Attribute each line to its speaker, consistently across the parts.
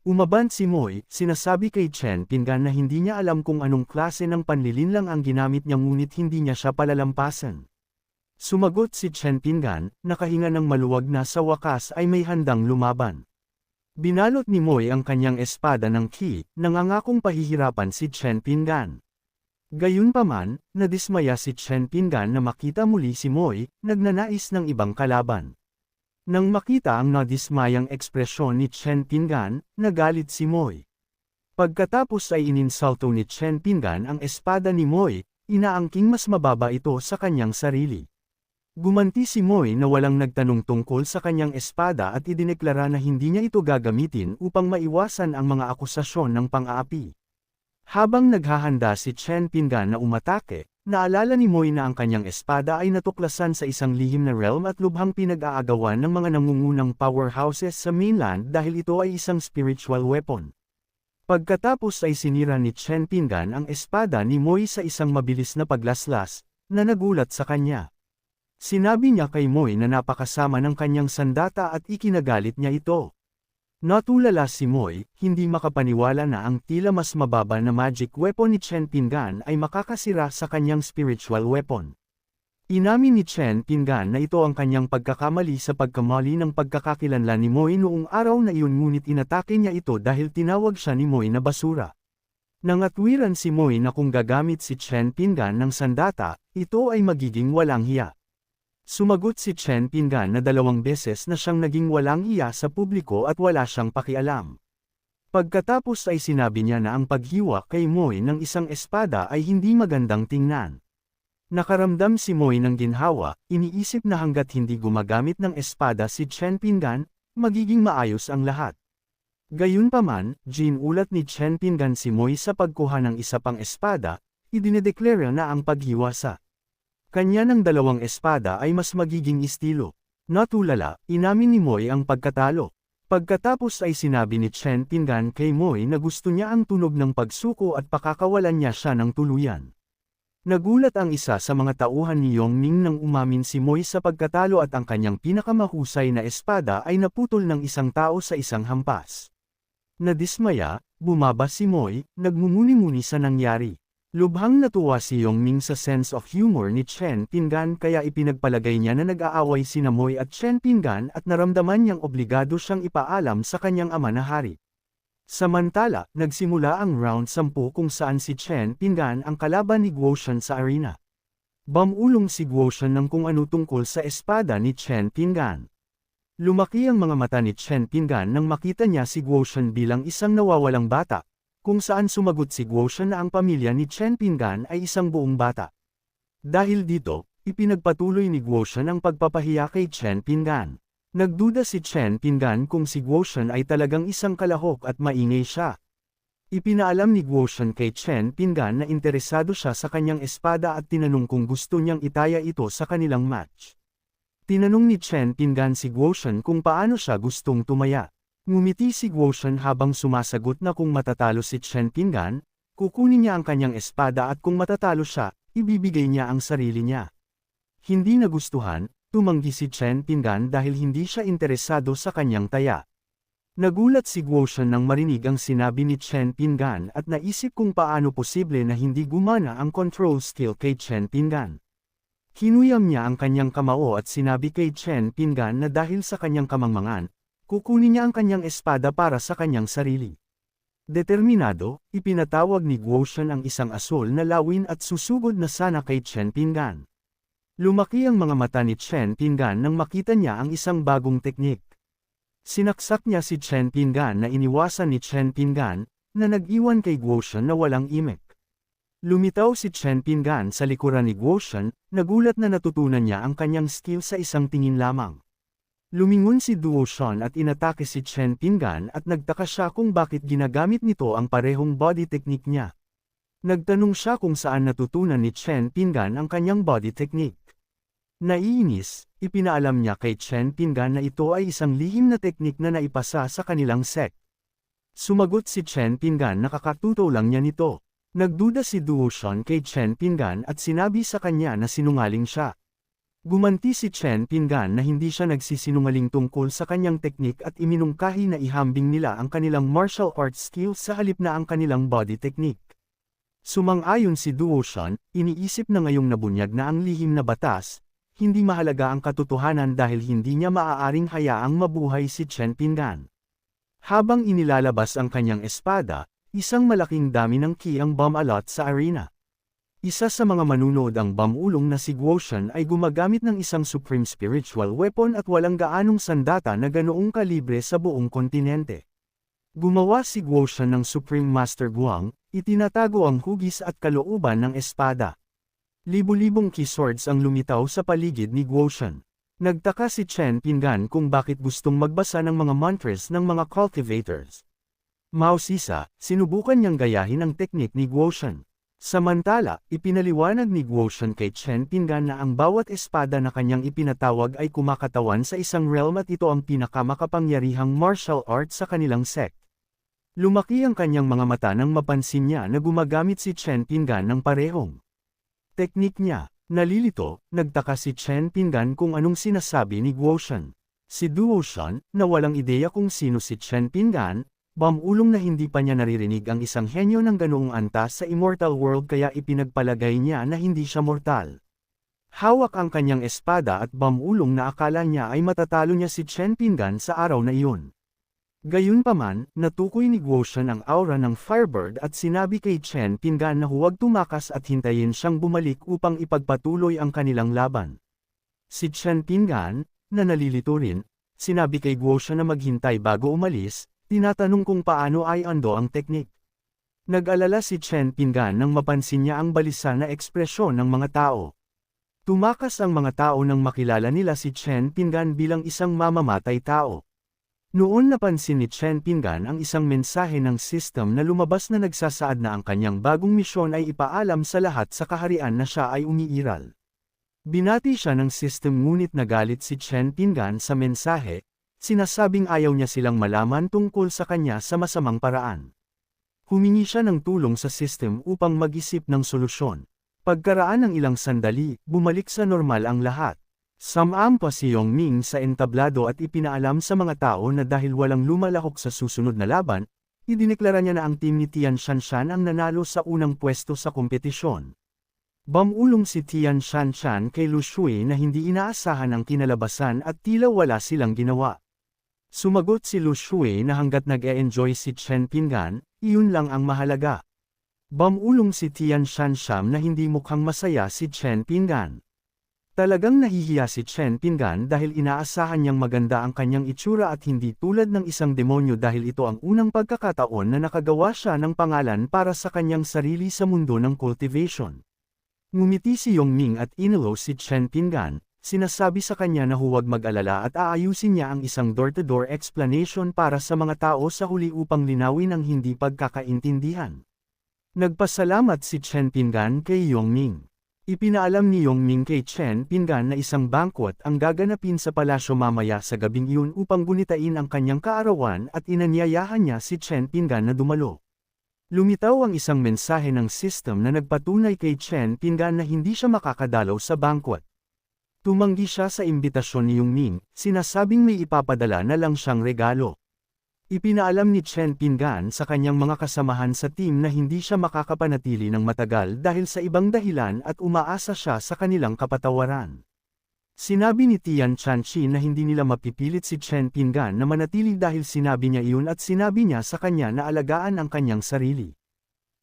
Speaker 1: Umabant si Moy, sinasabi kay Chen Pingan na hindi niya alam kung anong klase ng panlilinlang ang ginamit niya ngunit hindi niya siya palalampasan. Sumagot si Chen Pingan, nakahinga ng maluwag na sa wakas ay may handang lumaban. Binalot ni Moy ang kanyang espada ng ki, nangangakong pahihirapan si Chen Pingan. Gayunpaman, nadismaya si Chen Pingan na makita muli si Moy, nagnanais ng ibang kalaban. Nang makita ang nadismayang ekspresyon ni Chen Pingan, nagalit si Moy. Pagkatapos ay ininsulto ni Chen Pingan ang espada ni Moy, inaangking mas mababa ito sa kanyang sarili. Gumanti si Moy na walang nagtanong tungkol sa kanyang espada at idineklara na hindi niya ito gagamitin upang maiwasan ang mga akusasyon ng pang-aapi. Habang naghahanda si Chen Pingan na umatake, naalala ni Moy na ang kanyang espada ay natuklasan sa isang lihim na realm at lubhang pinag-aagawan ng mga nangungunang powerhouses sa mainland dahil ito ay isang spiritual weapon. Pagkatapos ay sinira ni Chen Pingan ang espada ni Moy sa isang mabilis na paglaslas, na nagulat sa kanya. Sinabi niya kay Moy na napakasama ng kanyang sandata at ikinagalit niya ito. Natulala si Moy, hindi makapaniwala na ang tila mas mababa na magic weapon ni Chen Pingan ay makakasira sa kanyang spiritual weapon. Inamin ni Chen Pingan na ito ang kanyang pagkakamali sa pagkamali ng pagkakakilanlan ni Moy noong araw na iyon ngunit inatake niya ito dahil tinawag siya ni Moy na basura. Nangatwiran si Moy na kung gagamit si Chen Pingan ng sandata, ito ay magiging walang hiya. Sumagot si Chen Pingan na 2 beses na siyang naging walang hiya sa publiko at wala siyang pakialam. Pagkatapos ay sinabi niya na ang paghiwa kay Moy ng isang espada ay hindi magandang tingnan. Nakaramdam si Moy ng ginhawa, iniisip na hanggat hindi gumagamit ng espada si Chen Pingan, magiging maayos ang lahat. Gayunpaman, ginulat ni Chen Pingan si Moy sa pagkuha ng isa pang espada, idinedeklara na ang paghiwa sa kanya ng 2 espada ay mas magiging estilo. Natulala, inamin ni Moy ang pagkatalo. Pagkatapos ay sinabi ni Chen Pingan kay Moy na gusto niya ang tunog ng pagsuko at pakakawalan niya siya ng tuluyan. Nagulat ang isa sa mga tauhan ni Yongming nang umamin si Moy sa pagkatalo at ang kanyang pinakamahusay na espada ay naputol ng isang tao sa isang hampas. Nadismaya, bumaba si Moy, nagmumuni-muni sa nangyari. Lubhang natuwa si Yongming sa sense of humor ni Chen Pingan kaya ipinagpalagay niya na nag-aaway sina Moy at Chen Pingan at naramdaman niyang obligado siyang ipaalam sa kanyang ama na hari. Samantala, nagsimula ang round 10 kung saan si Chen Pingan ang kalaban ni Guoshan sa arena. Bamulong si Guoshan ng kung ano tungkol sa espada ni Chen Pingan. Lumaki ang mga mata ni Chen Pingan nang makita niya si Guoshan bilang isang nawawalang bata, kung saan sumagot si Guoshan na ang pamilya ni Chen Pingan ay isang buong bata. Dahil dito, ipinagpatuloy ni Guoshan ang pagpapahiya kay Chen Pingan. Nagduda si Chen Pingan kung si Guoshan ay talagang isang kalahok at maingay siya. Ipinaalam ni Guoshan kay Chen Pingan na interesado siya sa kanyang espada at tinanong kung gusto niyang itaya ito sa kanilang match. Tinanong ni Chen Pingan si Guoshan kung paano siya gustong tumaya. Ngumiti si Guoshan habang sumasagot na kung matatalo si Chen Pingan, kukunin niya ang kanyang espada at kung matatalo siya, ibibigay niya ang sarili niya. Hindi nagustuhan, tumanggi si Chen Pingan dahil hindi siya interesado sa kanyang taya. Nagulat si Guoshan nang marinig ang sinabi ni Chen Pingan at naisip kung paano posible na hindi gumana ang control skill kay Chen Pingan. Kinuyam niya ang kanyang kamao at sinabi kay Chen Pingan na dahil sa kanyang kamangmangan, kukunin niya ang kanyang espada para sa kanyang sarili. Determinado, ipinatawag ni Guoshan ang isang asul na lawin at susugod na sana kay Chen Pingan. Lumaki ang mga mata ni Chen Pingan nang makita niya ang isang bagong teknik. Sinaksak niya si Chen Pingan na iniwasan ni Chen Pingan, na nag-iwan kay Guoshan na walang imek. Lumitaw si Chen Pingan sa likuran ni Guoshan, nagulat na natutunan niya ang kanyang skill sa isang tingin lamang. Lumingon si Guoshan at inatake si Chen Pingan at nagtaka siya kung bakit ginagamit nito ang parehong body technique niya. Nagtanong siya kung saan natutunan ni Chen Pingan ang kanyang body technique. Naiinis, ipinaalam niya kay Chen Pingan na ito ay isang lihim na teknik na naipasa sa kanilang sect. Sumagot si Chen Pingan na kakatuto lang niya nito. Nagduda si Guoshan kay Chen Pingan at sinabi sa kanya na sinungaling siya. Gumanti si Chen Pingan na hindi siya nagsisinungaling tungkol sa kanyang teknik at iminungkahi na ihambing nila ang kanilang martial arts skills sa halip na ang kanilang body technique. Sumang-ayon si Duoshan, iniisip na ngayong nabunyag na ang lihim na batas, hindi mahalaga ang katotohanan dahil hindi niya maaaring hayaang mabuhay si Chen Pingan. Habang inilalabas ang kanyang espada, isang malaking dami ng ki ang bumalot sa arena. Isa sa mga manunod ang bamulong na si Guoshan ay gumagamit ng isang supreme spiritual weapon at walang gaanong sandata na ganoong kalibre sa buong kontinente. Gumawa si Guoshan ng Supreme Master Guang, itinatago ang hugis at kalooban ng espada. Libu-libong key swords ang lumitaw sa paligid ni Guoshan. Nagtaka si Chen Pingan kung bakit gustong magbasa ng mga mantras ng mga cultivators. Mausisa, sinubukan niyang gayahin ang teknik ni Guoshan. Samantala, ipinaliwanag ni Guoshan kay Chen Pingan na ang bawat espada na kanyang ipinatawag ay kumakatawan sa isang realm at ito ang pinakamakapangyarihang martial art sa kanilang sect. Lumaki ang kanyang mga mata nang mapansin niya na gumagamit si Chen Pingan ng parehong teknik niya. Nalilito, nagtaka si Chen Pingan kung anong sinasabi ni Guoshan. Si Duoshan, na walang ideya kung sino si Chen Pingan, bamulong na hindi pa niya naririnig ang isang henyo ng ganoong antas sa immortal world kaya ipinagpalagay niya na hindi siya mortal. Hawak ang kanyang espada at bamulong na akala niya ay matatalo niya si Chen Pingan sa araw na iyon. Gayunpaman, natukoy ni Guoshan ang aura ng Firebird at sinabi kay Chen Pingan na huwag tumakas at hintayin siyang bumalik upang ipagpatuloy ang kanilang laban. Si Chen Pingan, na nalilito rin, sinabi kay Guoshan na maghintay bago umalis, tinatanong kung paano ay ando ang teknik. Nag-alala si Chen Pingan nang mapansin niya ang balisa na ekspresyon ng mga tao. Tumakas ang mga tao nang makilala nila si Chen Pingan bilang isang mamamatay tao. Noon napansin ni Chen Pingan ang isang mensahe ng system na lumabas na nagsasaad na ang kanyang bagong misyon ay ipaalam sa lahat sa kaharian na siya ay umiiral. Binati siya ng system ngunit nagalit si Chen Pingan sa mensahe, sinasabing ayaw niya silang malaman tungkol sa kanya sa masamang paraan. Humingi siya ng tulong sa system upang mag-isip ng solusyon. Pagkaraan ng ilang sandali, bumalik sa normal ang lahat. Sumampa si Yongming sa entablado at ipinaalam sa mga tao na dahil walang lumalahok sa susunod na laban, idineklara niya na ang team ni Tian Shanshan ang nanalo sa unang pwesto sa kompetisyon. Bamulong si Tian Shanshan kay Lu Shui na hindi inaasahan ang kinalabasan at tila wala silang ginawa. Sumagot si Lu Shui na hanggat nag-e-enjoy si Chen Pingan, iyon lang ang mahalaga. Bamulong si Tian Shanshan na hindi mukhang masaya si Chen Pingan. Talagang nahihiya si Chen Pingan dahil inaasahan niyang maganda ang kanyang itsura at hindi tulad ng isang demonyo dahil ito ang unang pagkakataon na nakagawa siya ng pangalan para sa kanyang sarili sa mundo ng cultivation. Ngumiti si Yongming at inilo si Chen Pingan, sinasabi sa kanya na huwag mag-alala at aayusin niya ang isang door-to-door explanation para sa mga tao sa huli upang linawin ang hindi pagkakaintindihan. Nagpasalamat si Chen Pingan kay Yongming. Ipinaalam ni Yongming kay Chen Pingan na isang banquet ang gaganapin sa palasyo mamaya sa gabing iyon upang gunitain ang kanyang kaarawan at inanyayahan niya si Chen Pingan na dumalo. Lumitaw ang isang mensahe ng system na nagpatunay kay Chen Pingan na hindi siya makakadalaw sa banquet. Tumanggi siya sa imbitasyon ni Yongming, sinasabing may ipapadala na lang siyang regalo. Ipinaalam ni Chen Pingan sa kanyang mga kasamahan sa team na hindi siya makakapanatili ng matagal dahil sa ibang dahilan at umaasa siya sa kanilang kapatawaran. Sinabi ni Tian Chanchi na hindi nila mapipilit si Chen Pingan na manatili dahil sinabi niya iyon at sinabi niya sa kanya na alagaan ang kanyang sarili.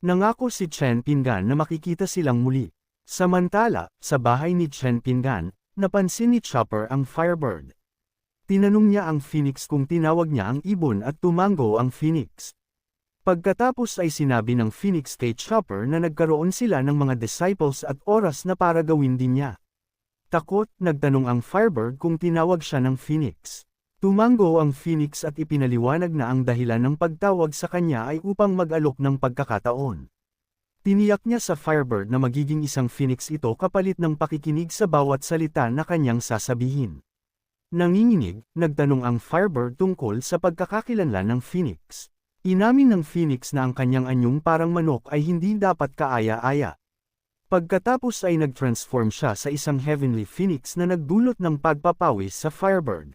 Speaker 1: Nangako si Chen Pingan na makikita silang muli. Samantala, sa bahay ni Chen Pingan, napansin ni Chopper ang Firebird. Tinanong niya ang Phoenix kung tinawag niya ang ibon at tumango ang Phoenix. Pagkatapos ay sinabi ng Phoenix kay Chopper na nagkaroon sila ng mga disciples at oras na para gawin din niya. Takot, nagtanong ang Firebird kung tinawag siya ng Phoenix. Tumango ang Phoenix at ipinaliwanag na ang dahilan ng pagtawag sa kanya ay upang mag-alok ng pagkakataon. Tiniyak niya sa Firebird na magiging isang Phoenix ito kapalit ng pakikinig sa bawat salita na kanyang sasabihin. Nanginginig, nagtanong ang Firebird tungkol sa pagkakakilanlan ng Phoenix. Inamin ng Phoenix na ang kanyang anyong parang manok ay hindi dapat kaaya-aya. Pagkatapos ay nag-transform siya sa isang heavenly phoenix na nagdulot ng pagpapawis sa Firebird.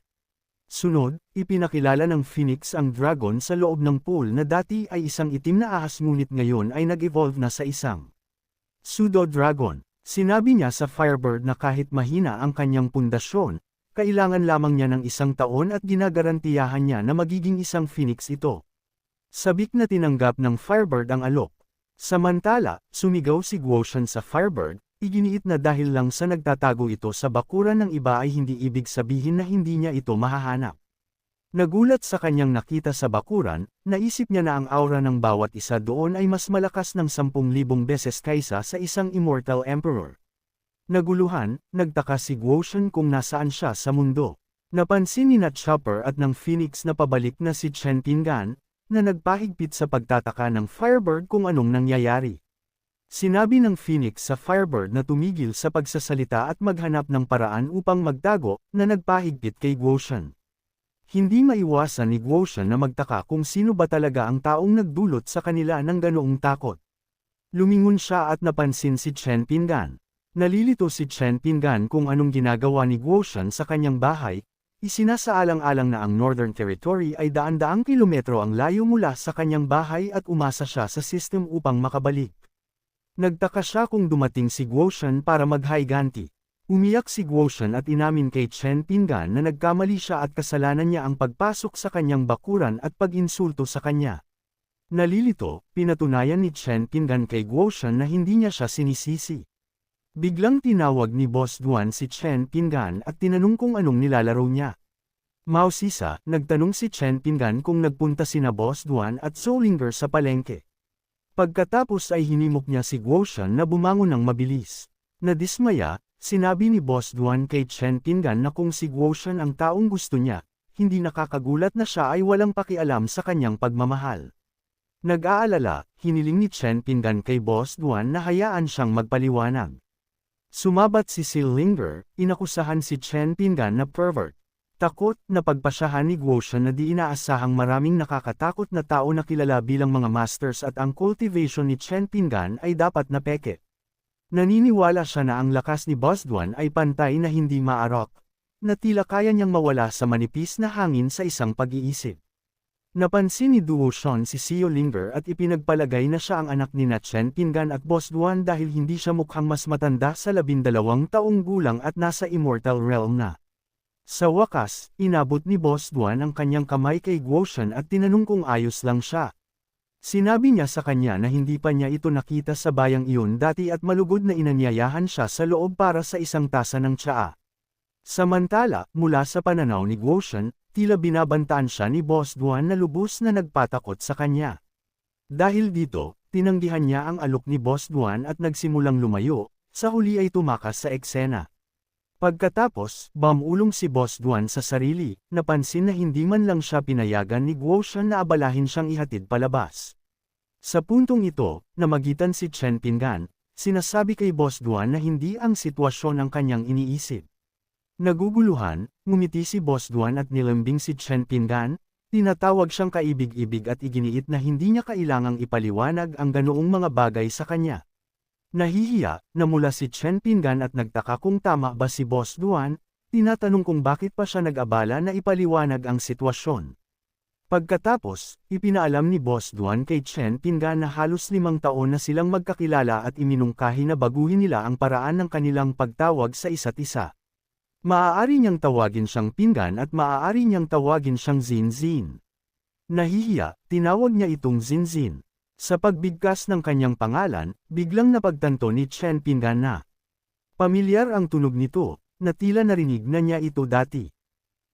Speaker 1: Sunod, ipinakilala ng Phoenix ang dragon sa loob ng pool na dati ay isang itim na ahas ngunit ngayon ay nag-evolve na sa isang pseudo-dragon. Sinabi niya sa Firebird na kahit mahina ang kanyang pundasyon, kailangan lamang niya ng 1 taon at ginagarantiyahan niya na magiging isang Phoenix ito. Sabik na tinanggap ng Firebird ang alok. Samantala, sumigaw si Guotian sa Firebird, iginiit na dahil lang sa nagtatago ito sa bakuran ng iba ay hindi ibig sabihin na hindi niya ito mahahanap. Nagulat sa kanyang nakita sa bakuran, naisip niya na ang aura ng bawat isa doon ay mas malakas ng 10,000 beses kaysa sa isang immortal emperor. Naguluhan, nagtaka si Guotian kung nasaan siya sa mundo. Napansin ni Chopper at ng Phoenix na pabalik na si Chen Pingan, na nagpahigpit sa pagtataka ng Firebird kung anong nangyayari. Sinabi ng Phoenix sa Firebird na tumigil sa pagsasalita at maghanap ng paraan upang magtago, na nagpahigpit kay Guotian. Hindi maiwasan ni Guotian na magtaka kung sino ba talaga ang taong nagdulot sa kanila ng ganoong takot. Lumingon siya at napansin si Chen Pingan. Nalilito si Chen Pingan kung anong ginagawa ni Guotian sa kanyang bahay. Isinasaalang-alang na ang Northern Territory ay daan-daang kilometro ang layo mula sa kanyang bahay at umasa siya sa system upang makabalik. Nagtaka siya kung dumating si Guotian para maghayganti. Umiyak si Guotian at inamin kay Chen Pingan na nagkamali siya at kasalanan niya ang pagpasok sa kanyang bakuran at pag-insulto sa kanya. Nalilito, pinatunayan ni Chen Pingan kay Guotian na hindi niya siya sinisisi. Biglang tinawag ni Boss Duan si Chen Pingan at tinanong kung anong nilalaro niya. Mausisa, nagtanong si Chen Pingan kung nagpunta sina Boss Duan at Solinger sa palengke. Pagkatapos ay hinimok niya si Guotian na bumangon ng mabilis. Nadismaya, sinabi ni Boss Duan kay Chen Pingan na kung si Guotian ang taong gusto niya, hindi nakakagulat na siya ay walang pakialam sa kanyang pagmamahal. Nag-aalala, hiniling ni Chen Pingan kay Boss Duan na hayaan siyang magpaliwanag. Sumabat si Solinger, inakusahan si Chen Pingan na pervert. Takot na pagpasyahan ni Guotian na di inaasahang maraming nakakatakot na tao na kilala bilang mga masters at ang cultivation ni Chen Pingan ay dapat na peke. Naniniwala siya na ang lakas ni Boss Duan ay pantay na hindi maarok, na tila kaya niyang mawala sa manipis na hangin sa isang pag-iisip. Napansin ni Duotian si Solinger at ipinagpalagay na siya ang anak ni Chen Pingan at Boss Duan dahil hindi siya mukhang mas matanda sa 12 taong gulang at nasa immortal realm na. Sa wakas, inabot ni Boss Duan ang kanyang kamay kay Guotian at tinanong kung ayos lang siya. Sinabi niya sa kanya na hindi pa niya ito nakita sa bayang iyon dati at malugod na inanyayahan siya sa loob para sa isang tasa ng tsaa. Samantala, mula sa pananaw ni Guotian, tila binabantaan siya ni Boss Duan na lubos na nagpatakot sa kanya. Dahil dito, tinanggihan niya ang alok ni Boss Duan at nagsimulang lumayo, sa huli ay tumakas sa eksena. Pagkatapos, bumulong si Boss Duan sa sarili, napansin na hindi man lang siya pinayagan ni Guotian na abalahin siyang ihatid palabas. Sa puntong ito, namagitan si Chen Pingan, sinasabi kay Boss Duan na hindi ang sitwasyon ang kanyang iniisip. Naguguluhan, ngumiti si Boss Duan at nilambing si Chen Pingan, tinatawag siyang kaibig-ibig at iginiit na hindi niya kailangang ipaliwanag ang ganoong mga bagay sa kanya. Nahihiya, namula si Chen Pingan at nagtaka kung tama ba si Boss Duan, tinatanong kung bakit pa siya nag-abala na ipaliwanag ang sitwasyon. Pagkatapos, ipinaalam ni Boss Duan kay Chen Pingan na halos 5 taon na silang magkakilala at iminungkahi na baguhin nila ang paraan ng kanilang pagtawag sa isa't isa. Maaari niyang tawagin siyang Pingan at maaari niyang tawagin siyang Zinzin. Nahihiya, tinawag niya itong Zinzin. Sa pagbigkas ng kanyang pangalan, biglang napagtanto ni Chen Pingan na pamilyar ang tunog nito, na tila narinig na niya ito dati.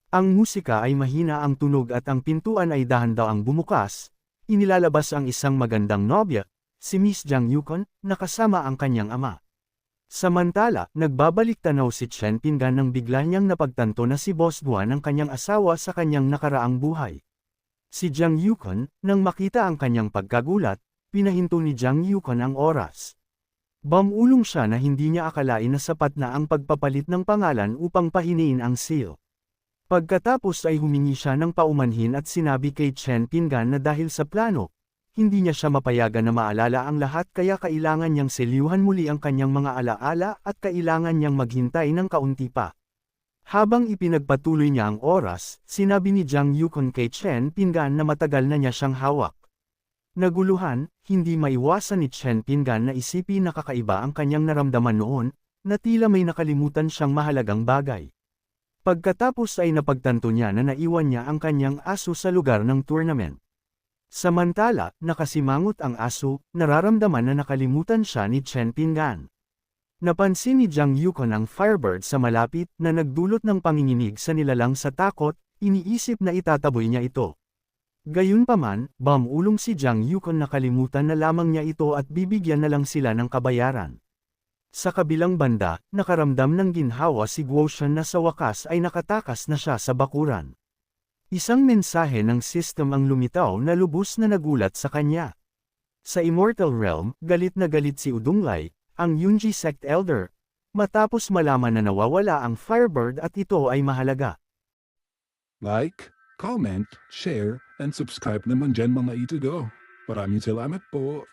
Speaker 1: Ang musika ay mahina ang tunog at ang pintuan ay dahan-dahang bumukas, inilalabas ang isang magandang nobya, si Miss Jiang Yukon, na kasama ang kanyang ama. Samantala, nagbabalik tanaw si Chen Pingan nang bigla niyang napagtanto na si Boss Duan ang kanyang asawa sa kanyang nakaraang buhay. Si Jiang Yukon, nang makita ang kanyang pagkagulat, pinahinto ni Jiang Yukon ang oras. Bumulong siya na hindi niya akalain na sapat na ang pagpapalit ng pangalan upang pahiniin ang seal. Pagkatapos ay humingi siya ng paumanhin at sinabi kay Chen Pingan na dahil sa plano, hindi niya siya mapayagan na maalala ang lahat kaya kailangan niyang selyuhan muli ang kanyang mga alaala at kailangan niyang maghintay ng kaunti pa. Habang ipinagpatuloy niya ang oras, sinabi ni Jiang Yukon kay Chen Pingan na matagal na niya siyang hawak. Naguluhan, hindi maiwasan ni Chen Pingan na isipin na kakaiba ang kanyang naramdaman noon, na tila may nakalimutan siyang mahalagang bagay. Pagkatapos ay napagtanto niya na naiwan niya ang kanyang aso sa lugar ng tournament. Samantala, nakasimangot ang aso, nararamdaman na nakalimutan siya ni Chen Pingan. Napansin ni Jiang Yukon ang Firebird sa malapit na nagdulot ng panginginig sa nilalang sa takot, iniisip na itataboy niya ito. Gayunpaman, bumulong si Jiang Yukon na kalimutan na lamang niya ito at bibigyan na lang sila ng kabayaran. Sa kabilang banda, nakaramdam ng ginhawa si Guoshan na sa wakas ay nakatakas na siya sa bakuran. Isang mensahe ng system ang lumitaw na lubos na nagulat sa kanya. Sa Immortal Realm, galit na galit si Udunglay, ang Yunji Sect Elder, matapos malaman na nawawala ang Firebird at ito ay mahalaga.
Speaker 2: Like, comment, share, and subscribe naman dyan mga ito go. Maraming salamat po.